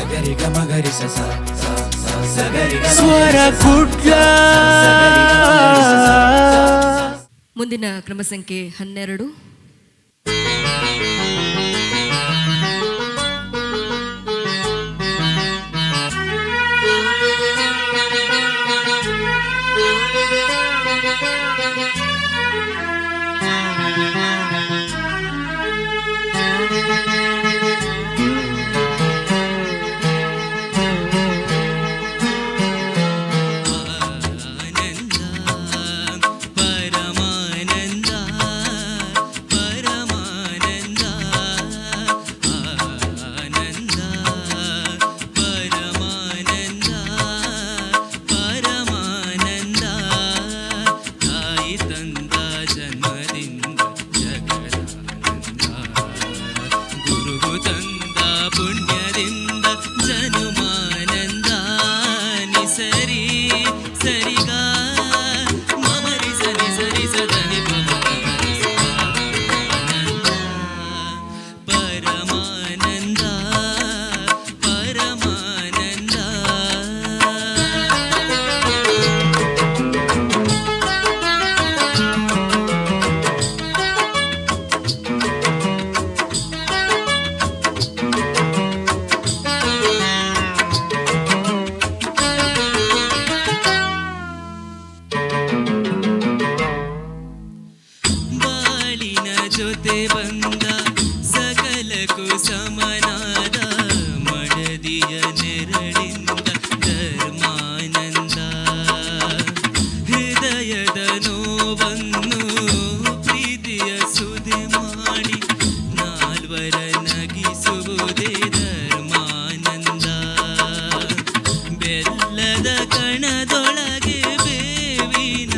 ಸಗರಿ ಗ ಮಗರಿ ಸ ಸಗರಿ ಸ್ವರ ಕುಡ್ಲ. ಮುಂದಿನ ಕ್ರಮ ಸಂಖ್ಯೆ 12. ಜೊತೆ ಬಂದ ಸಕಲಕ್ಕೂ ಸಮನಾದ ಮಡದಿಯ ನೆರಳಿಂದ ಧರ್ಮಾನಂದ. ಹೃದಯದ ನೋವನ್ನು ಪ್ರೀತಿಯ ಸುದೆ ಮಾಡಿ ನಾಲ್ವರ ನಗಿಸುವುದೇ ಧರ್ಮಾನಂದ. ಬೆಲ್ಲದ ಕಣದೊಳಗೆ ಬೇವಿನ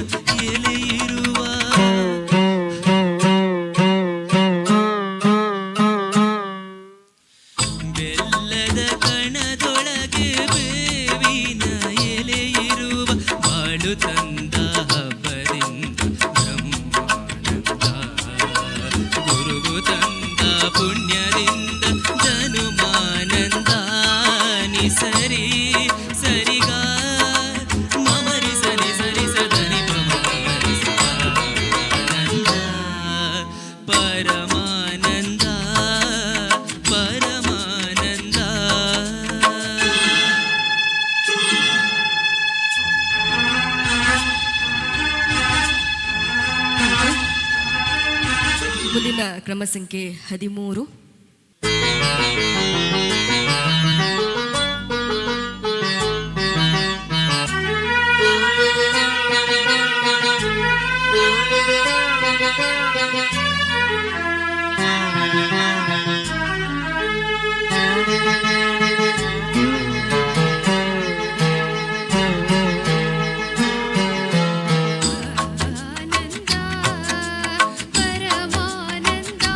ಎಲೆಯಿರುವ ತಂದ ಹಬ್ಬದಿಂದ ಬ್ರಹ್ಮಾನಂದ. ಗುರುವು ತಂದ ಪುಣ್ಯದಿಂದ ಜನುಮಾನಂದ. ನಿ ಸರಿ ಸರಿಗ ಮಮರಿ ಸರಿ ಸರಿ ಸದನಿ ಪಮರಿ ಆನಂದ. ಪರಮಾನಂದ ಪರಮಾನಂದ. ಮುಂದಿನ ಕ್ರಮ ಸಂಖ್ಯೆ 13. ಪರಮಾನಂದ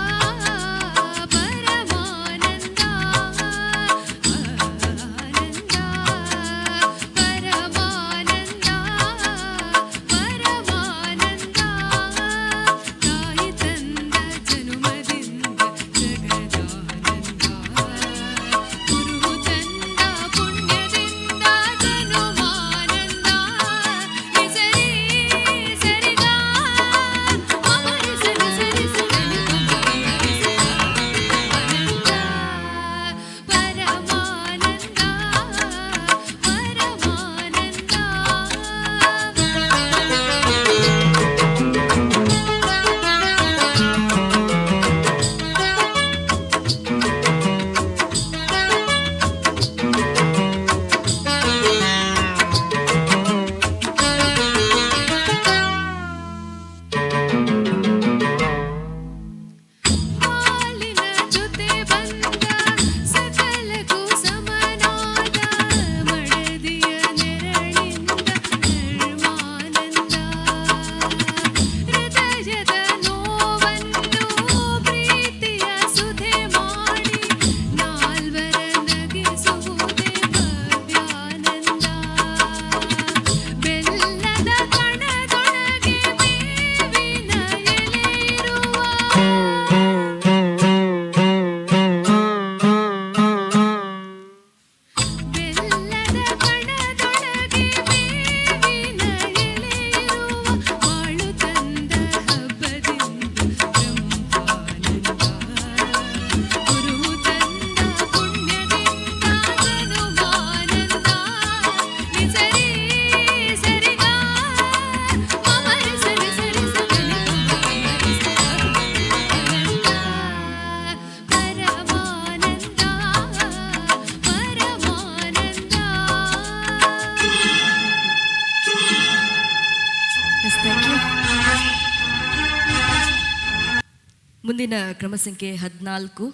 ಮುಂದಿನ ಕ್ರಮ ಸಂಖ್ಯೆ 14.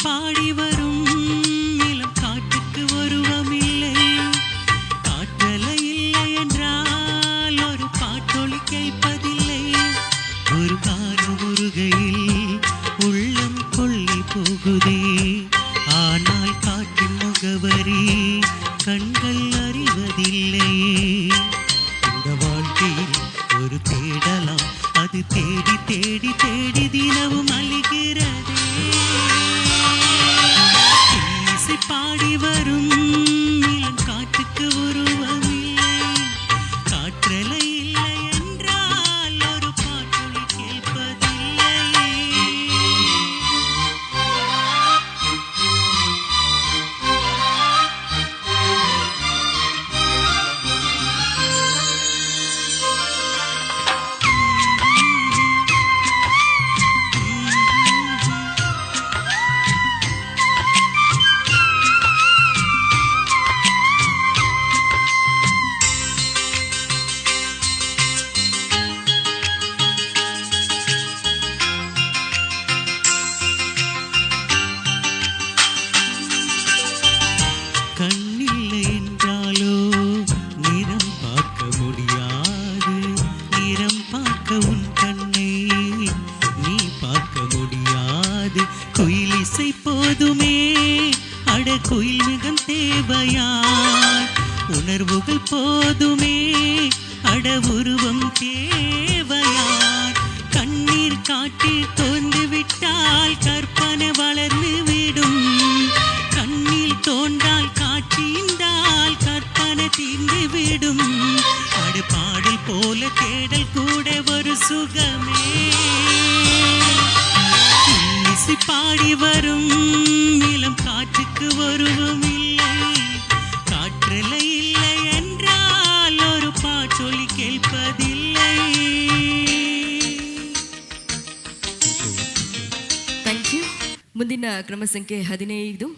பாடி வரும் இளம் காட்டுக்கு உருவமில்லை, காற்றலை இல்லை என்றால் ஒரு பாட்டொலி கேட்பதில்லை. ஒரு காலம் முருகையில் உள்ளம் கொள்ளி போகுதே, ஆனால் காட்டின் முகவரி கண்கள் அறிவதில்லையே. இந்த வாழ்க்கையில் ஒரு தேடலாம், அது தேடி தேடி தேடி தினமும் அழிகிறதே. பாடி வரும் இளம் காட்டுக்கு உருவமில்லை, காற்றலை இல்லை என்றால் ஒரு பாட்டொலி கேட்பதில்லை. கண்ணில்லை என்றாலோ நிறம் பார்க்க முடியாது, நிறம் பார்க்க உன் கண்ணை நீ பார்க்க முடியாது. குயில் இசை போதுமே, அட குயில் மிகம் தேவையாய். உணர்வுகள் போதுமே, அட உருவம் தேவையாய். கண்ணீர் காட்டில் தோன்று விட்டால் கற்பனை வளர்ந்து விடும், கண்ணில் தோன்றால் காட்சியின்றால் கற்பனை தீர்ந்து விடும். அடு பாடல் போல தேடல் கூட ஒரு சுகமே. இசை பாடி வரும் இளம் காற்றுக்கு உருவமில்லை, காற்றலை இல்லை என்றால் ஒரு பாட்டொலி கேட்பதில்லை. Thank you. ಮುಂದಿನ ಕ್ರಮ ಸಂಖ್ಯೆ 15.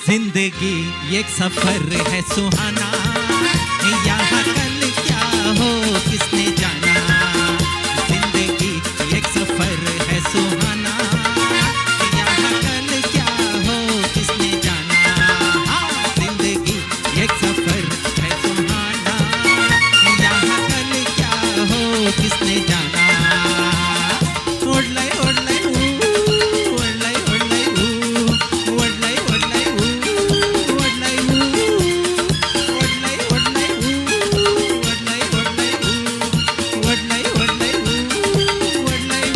जिंदगी एक सफर है सुहाना, यहाँ कल क्या हो किसने जाना. जिंदगी एक सफर है सुहाना, यहाँ कल क्या हो किसने जाना. हाँ, जिंदगी एक सफर है सुहाना, यहाँ कल क्या हो किसने जाना. ओढ़लाई ओढ़लाई ओढ़लाई ओढ़लाई ओढ़लाई ओढ़लाई ओढ़लाई ओढ़लाई ओढ़लाई ओढ़लाई.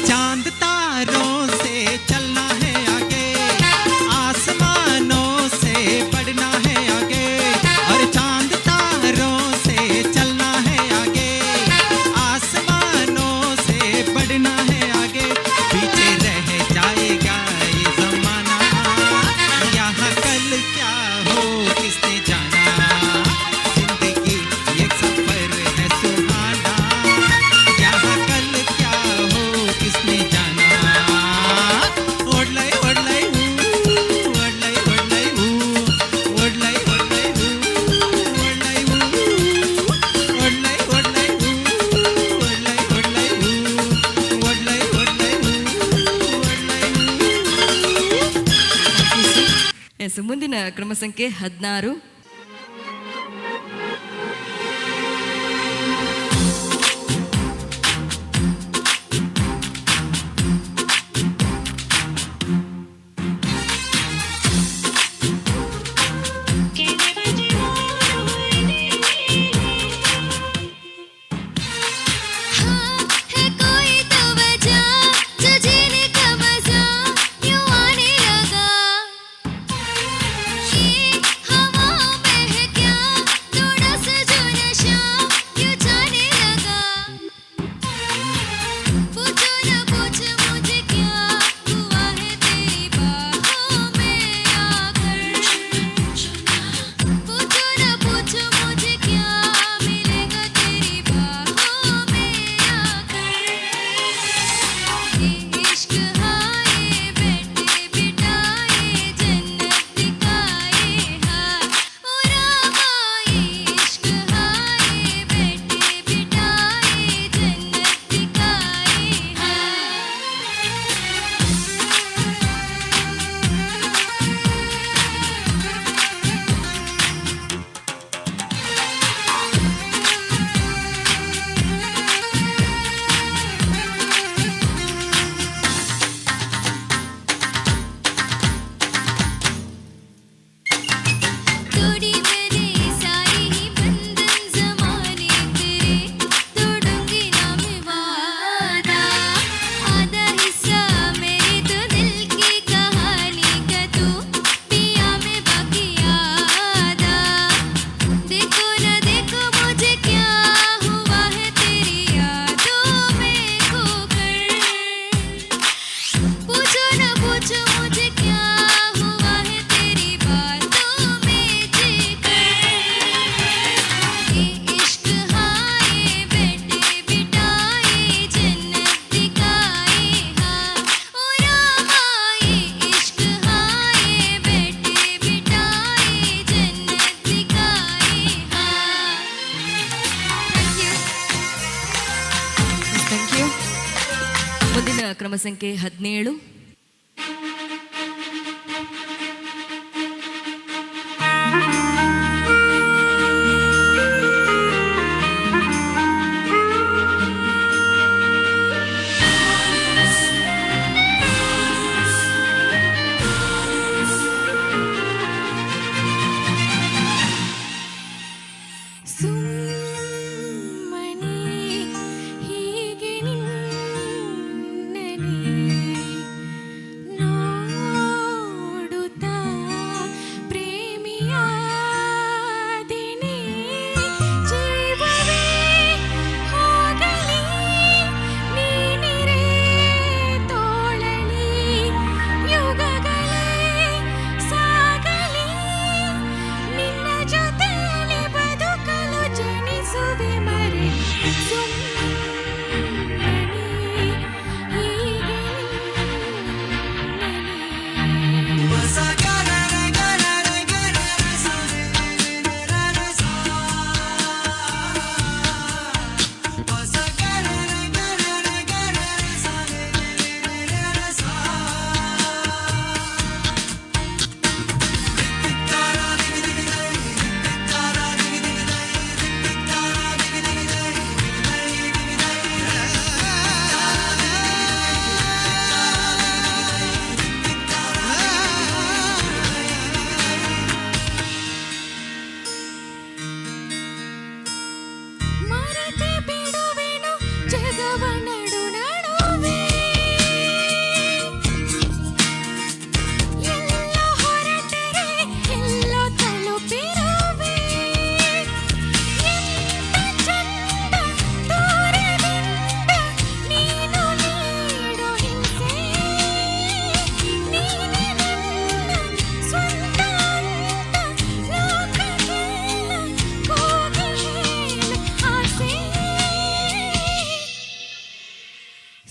चांद तारों से चलना है आगे, आसमानों से बढ़ना है आगे. और चांद तारों से चलना है आगे, आसमानों से बढ़ना है आगे. पीछे रह जाएगा ये जमाना, यहाँ कल क्या हो किसने जाना. जिंदगी एक सफर है सुहाना, यहाँ कल क्या हो किसने जाना. ओढ़लाई ओढ़लाई ओढ़लाई ओढ़लाई ओढ़लाई ओढ़लाई ओढ़लाई ओढ़लाई ओढ़लाई ओढ़लाई ओढ़लाई ओढ़लाई. ಎಸ್, ಮುಂದಿನ ಕ್ರಮ ಸಂಖ್ಯೆ 16. तोड़ी मैंने सारे ही बंधन ज़माने तेरे, तोड़ूंगी ना मैं वादा। आधा हिस्सा मेरे तो दिल की कहानी का तू पिया में बाकी आधा। देखो ना देखो मुझे क्या हुआ है तेरी यादों में खोकर। पूछो ना पूछो मुझे क्या हुआ है तेरी बातों में जीकर। ये इश्क हाय बैठे बिठाए जन्नत दिखाए हाँ ओ रामा। ये इश्क हाय बैठे बिठाए जन्नत दिखाए हाँ। Thank you. ಮುಂದಿನ ಕ್ರಮ ಸಂಖ್ಯೆ 17. ಸುಮ್ಮನೆ ಹೀಗೆ ನಿನ್ನನೆ ನೋಡುತ್ತಾ ಪ್ರೇಮಿಯಾದೆನೆ. ಜೀವವೇ ಹೋಗಲಿ ನೀನಿರೆ ತೋಳಲಿ, ಯುಗಗಳೇ ಸಾಗಲಿ ನಿನ್ನ ಜೊತೆಲಿ ಬದುಕಲು ಜನಿಸುವೆ ಮರೆ. ಸುಮ್ಮನೆ ಹೀಗೆ ಮರೆತೆ ಬಿಡುವೆನು ಜಗವ ನಡು ನಡುವೆ. ಎಲ್ಲೋ ಹೊರಟರೆ ಎಲ್ಲೋ ತಲುಪಿರುವೆ. ಎಂತ ಚಂದ ದೂರದಿಂದ ನೀನು ನೀಡೋ ಹಿಂಸೆ. ನೀನೆ ನನ್ನ ಸ್ವಂತ ಅಂತ ಲೋಕಕ್ಕೆಲ್ಲ ಕೂಗಿ ಹೇಳು ಆಸೆ.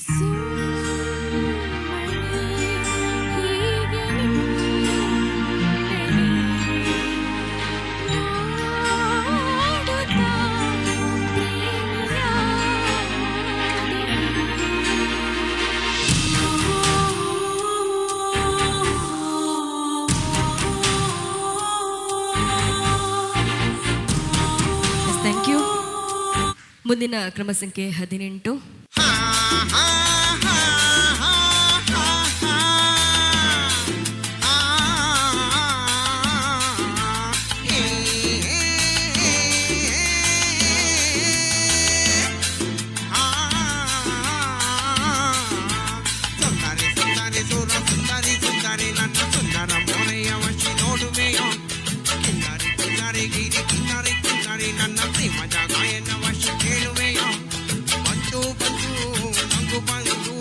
ಸುಮ್ಮನೆ ಹೀಗೆ ನಿನ್ನನೆ ನೋಡುತ್ತಾ ಥ್ಯಾಂಕ್ ಯು. ಮುಂದಿನ ಕ್ರಮ ಸಂಖ್ಯೆ 18. ನನ್ನ ಪ್ರೇಮ ಜಾಗಾಯನ ವಶ ಕೇಳುವೆಯ ಬಂದು ಬಂದು ನಂಗು ಬಂದು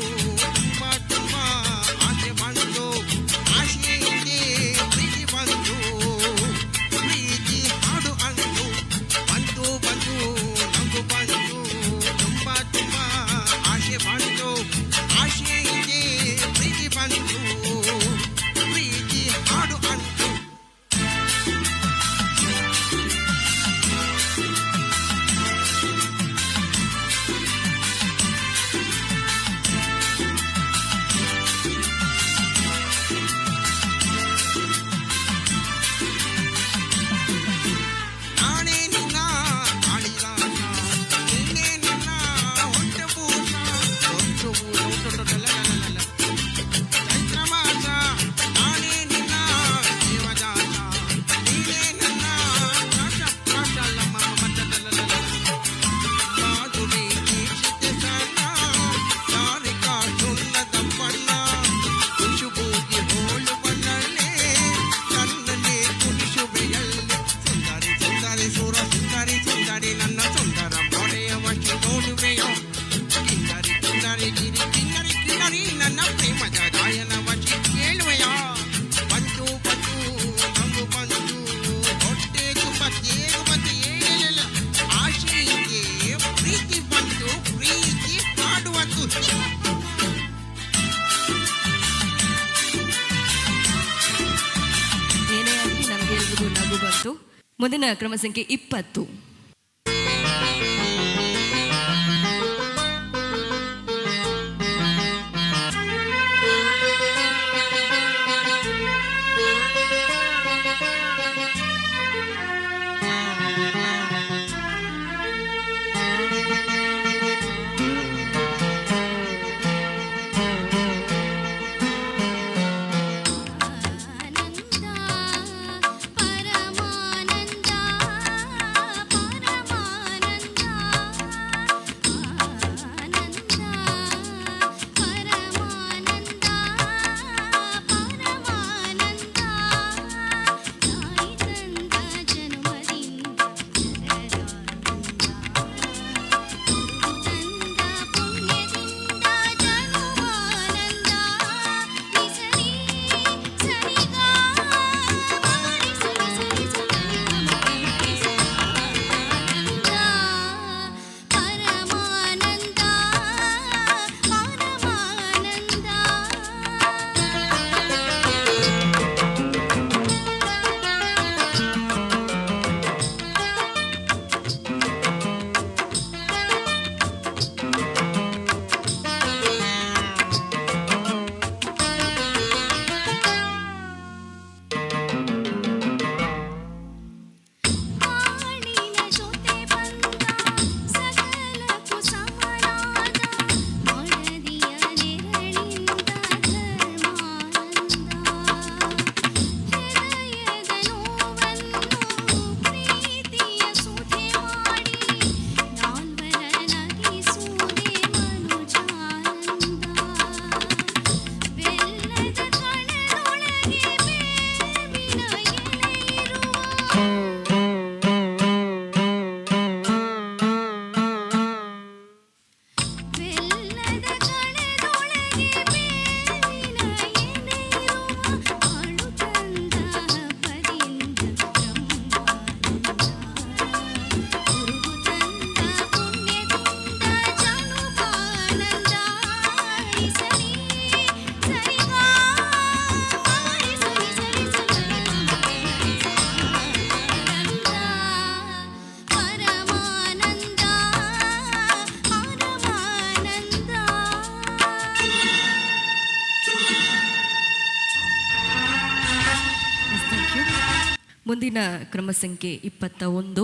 ಎಲ್ಲರಿಗೂ ನಗು ಬಂತು. ಮುಂದಿನ ಕ್ರಮ ಸಂಖ್ಯೆ 20. ಮುಂದಿನ ಕ್ರಮ ಸಂಖ್ಯೆ 21.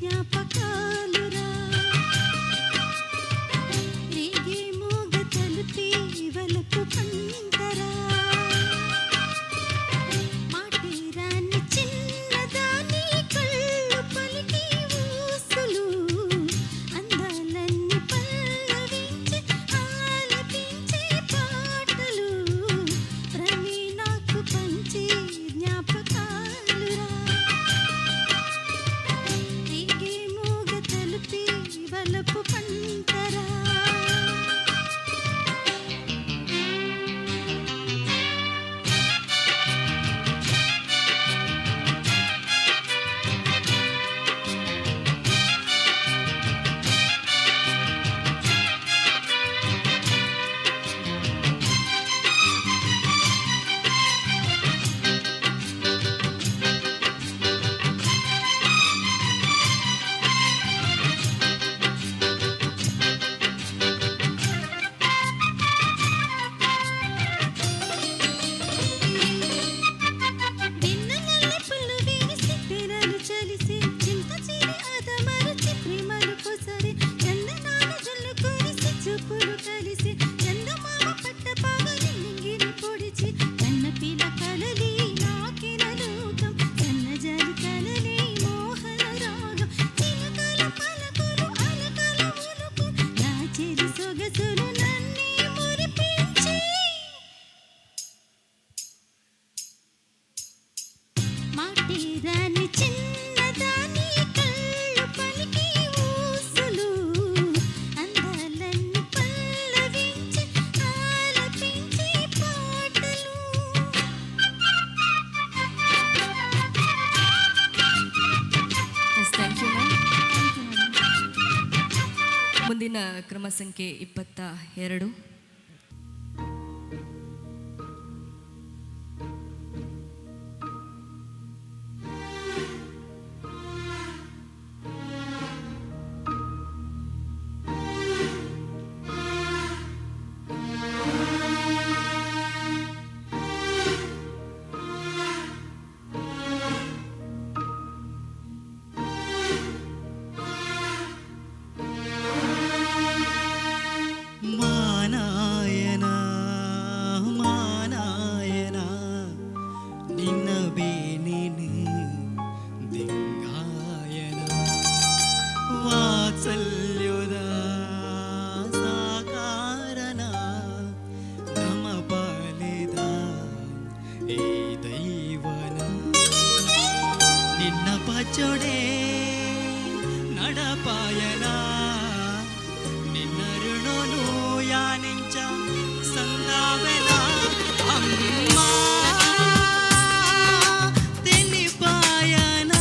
జ్ఞాపకాలురా ಮುಂದಿನ ಕ್ರಮ ಸಂಖ್ಯೆ 22. ಮಾನಾಯನ ಮಾನಾಯನ ನಿನ್ನ ಬೇನಿನ ದಿಂಗಾಯನ ವಾತ್ಸಲ್ಯದ ಸಾಕಾರನ ನಮ ಪಾಲಿದ ಈ ದೈವನ ನಿನ್ನ ಪಚೊಡೆ ನಡಪಾಯನ నిన్నరుణోను యానించ సంగావెన అమ్మా తెలిపాయన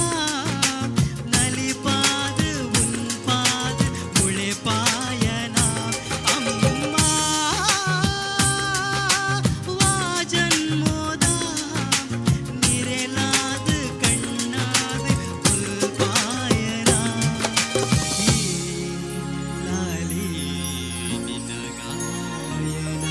నలిపాదు ఉన్పాదు ముళెపాయన అమ్మా వాజన్మోదా నిరెలాదు కಣ್ಣాదు ఉల్పాయన లాలి నినగాయన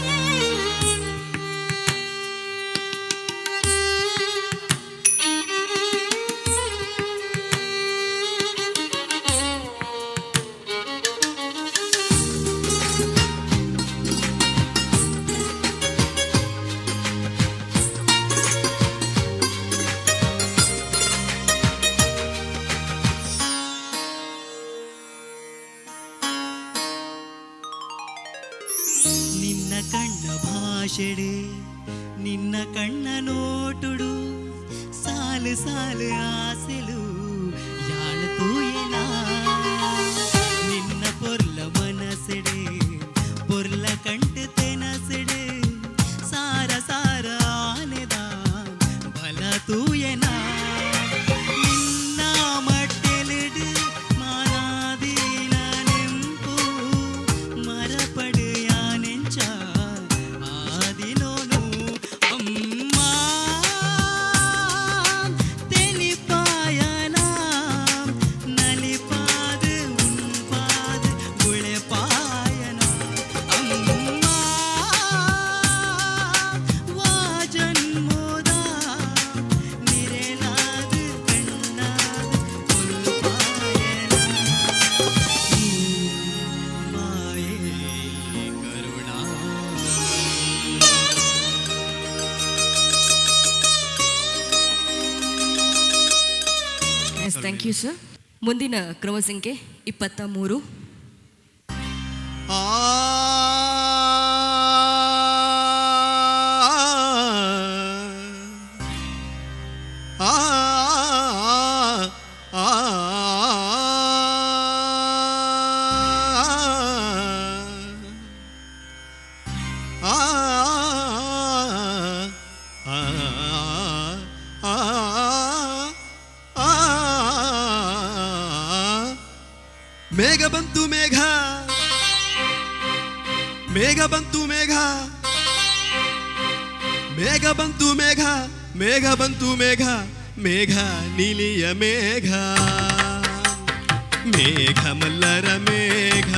నిన్న కన్న భాషడే నిన్న కన్న నోటుడు సాలు సాలు ఆశలు యాళ్ళతూయనా నిన్న పొర్ల మనసెడే పొర్ల కంటి తెనసెడే సార సార ఆనెదా భల తూయనా నిన్న మట్టెలిడు మానాదీన నెంపు మరపడు యానించ ఆదిలోను అమ్మా తెలిపాయన నలిపాదు ఉన్పాదు ముళెపాయన అమ్మా వాజన్మోదా నిరెలాదు కಣ್ಣాదు ఉల్పాయన మాయే కరుణా ಎಸ್, ಥ್ಯಾಂಕ್ ಯು ಸರ್. ಮುಂದಿನ ಕ್ರಮ ಸಂಖ್ಯೆ 23. ಆ ಆ ಮೇಘ ಬಂತು ಮೇಘ ಮೇಘ ಬಂತು ಮೇಘ ಮೇಘ ಬಂತು ಮೇಘ ಮೇಘ ಬಂತು ಮೇಘ ಮೇಘ ನೀಲಿಯ ಮೇಘ ಮೇಘ ಮಲ್ಲರ ಮೇಘ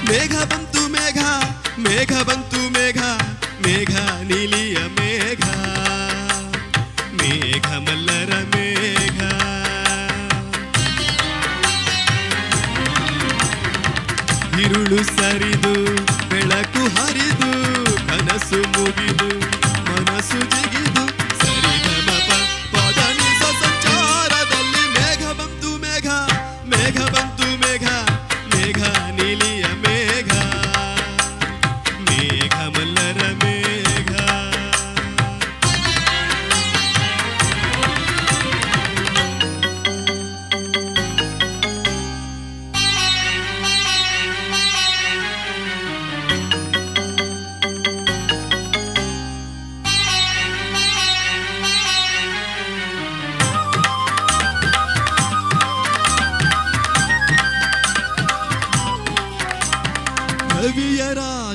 ಮೇಘ ಬಂತು ಮೇಘ ಮೇಘ ಬಂತು ಮೇಘ ಮೇಘ ನೀಲಿಯ ಮೇಘ ಮೇಘ ಮಲ್ಲರ ಮೇಘ ಇರುಳು ಸರಿದು ಬೆಳಕು ಹರಿದು ಕನಸು ಮುಗಿದು ಮನಸ್ಸು ಜಿಗಿದು ಸರಿಗಮಪ ಪದನಿಸ ಸಂಚಾರದಲ್ಲಿ ಮೇಘ ಬಂತು ಮೇಘ ಮೇಘ ಬಂತು ಮೇಘ ಮೇಘ ನೀಲಿಯ ಮೇಘ ಮೇಘ ಮಲ್ಲರ ಮೇಘ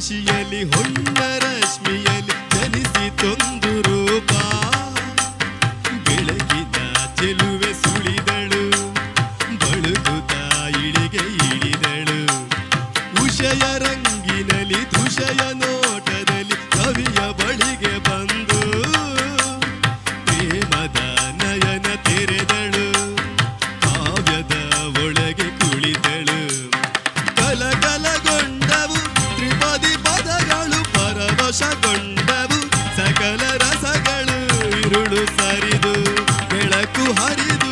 ರಾಶಿಯಲ್ಲಿ ಹೊನ್ನ ರಶ್ಮಿಯಲ್ಲಿ ಜನಿಸಿತೊಂದು ರೂಪ ಬೆಳಗಿದ ಚೆಲುವೆ ಸುಳಿದಳು ಬಳುಕುತ್ತ ಇಳಿಗೆ ಇಳಿದಳು ಉಷಯ ರಂಗಿನಲ್ಲಿ ತುಷಯ ನೋಟದಲ್ಲಿ ಕವಿಯ ಬಳಿಗೆ ಬಂದು ಪ್ರೇಮದ ನಯನ ತೆರೆದಳು ಕಾವ್ಯದ ಒಳಗೆ ಕುಳಿತಳು ಕಲಕಲಗೊಂಡವು ತ್ರಿಪದಿ ಪದಗಳು ಪರವಶಗೊಂಡವು ಸಕಲ ರಸಗಳು ಇರುಳು ಸರಿದು ಬೆಳಕು ಹರಿದು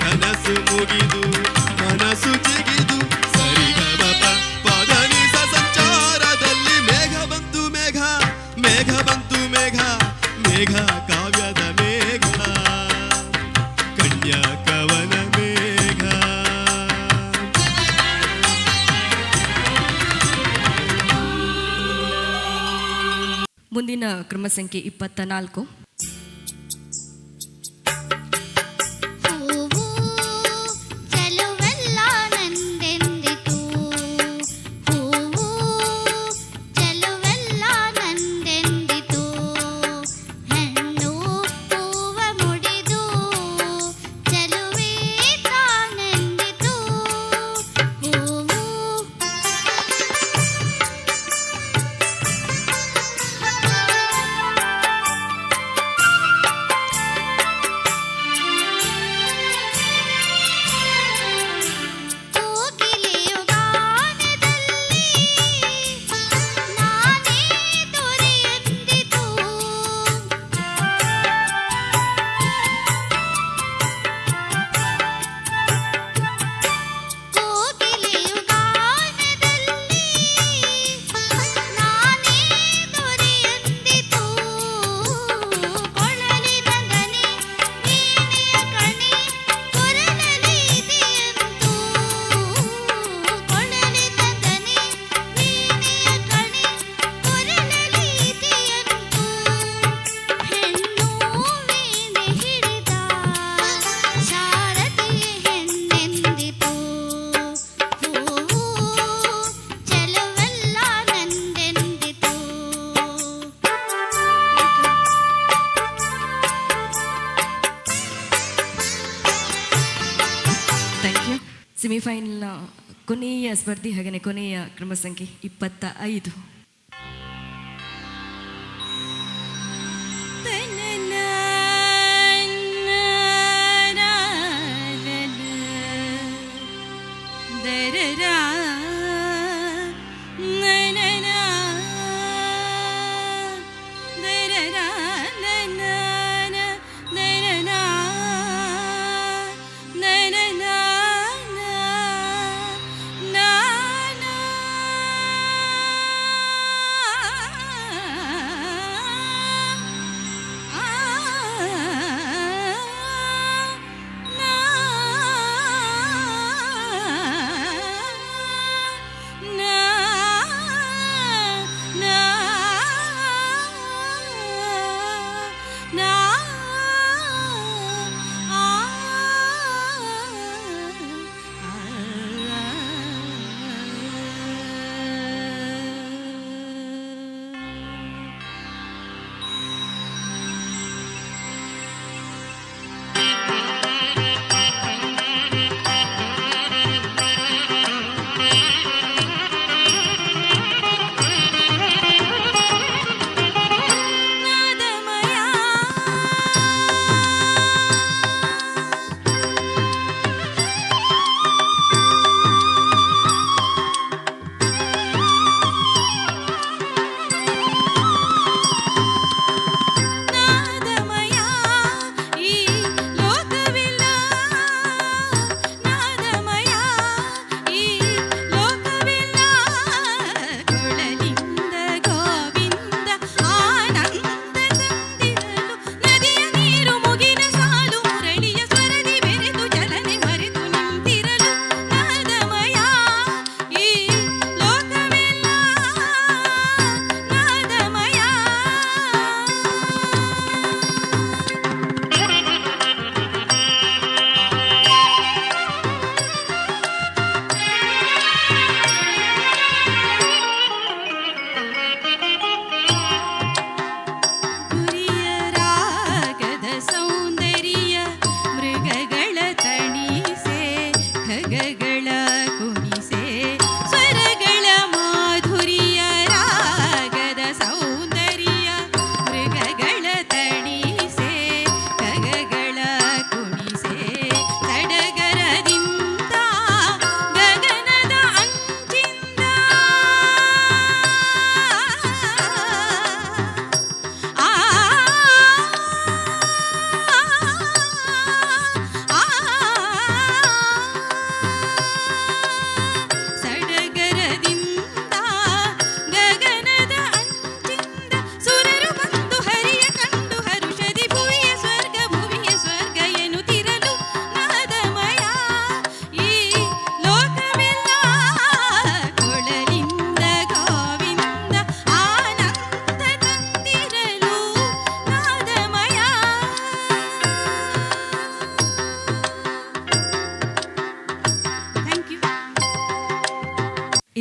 ಕನಸು ಮುಗಿದು ಮನಸ್ಸು ಜಿಗಿದು ಸರಿಗಮಪ ಪದನಿಸ ಸಂಚಾರದಲ್ಲಿ ಮೇಘ ಬಂತು ಮೇಘ ಮೇಘ ಬಂತು ಮೇಘ ಮೇಘ ಕಾವ್ಯದ ಮೇಘ ಕನ್ಯಾ ಕವನ ಮೇಘ. ಮುಂದಿನ ಕ್ರಮ ಸಂಖ್ಯೆ 24. ಹೂವು ಚೆಲುವೆಲ್ಲ ನಂದೆಂದಿತು ಹೂವು ಚೆಲುವೆಲ್ಲ ನಂದೆಂದಿತು ಹೆಣ್ಣು ಹೂವ ಮುಡಿದು ಚೆಲುವೆ ತಾನೆಂದಿತು ಹೂವು ಕೋಗಿಲೆಯು ಗಾನದಲ್ಲಿ ನಾನೇ ದೊರೆಯೆಂದಿತು ಕೋಗಿಲೆಯು ಗಾನದಲ್ಲಿ ನಾನೇ ದೊರೆಯೆಂದಿತು ಕೊಳಲಿನ ದನಿ ವೀಣೆಯ ಕಣೆ ಕೊರಳಲಿ ಇದೆಯಂತು ಕೊಳಲಿನ ದನಿ ವೀಣೆಯ ಕಣೆ ಕೊರಳಲಿ ಇದೆಯಂತು ಹೆಣ್ಣು ವೀಣೆ ಹಿಡಿದ ಶಾರದೆಯ ಹೆಣ್ಣೆಂದಿತು ಹೂವು ಚೆಲುವೆಲ್ಲ ನಂದೆಂದಿತು. Thank you. ಸೆಮಿಫೈನಲ್ನ ಕೊನೆಯ ಸ್ಪರ್ಧಿ ಹಾಗೆಯೇ ಕೊನೆಯ ಕ್ರಮ ಸಂಖ್ಯೆ 25.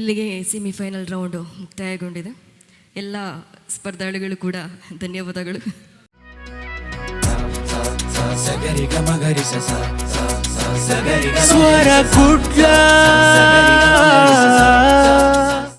ಇಲ್ಲಿಗೆ ಸೆಮಿಫೈನಲ್ ರೌಂಡು ಮುಕ್ತಾಯಗೊಂಡಿದೆ. ಎಲ್ಲ ಸ್ಪರ್ಧಾಳುಗಳು ಕೂಡ ಧನ್ಯವಾದಗಳು. ಸ್ವರ ಕುಡ್ಲ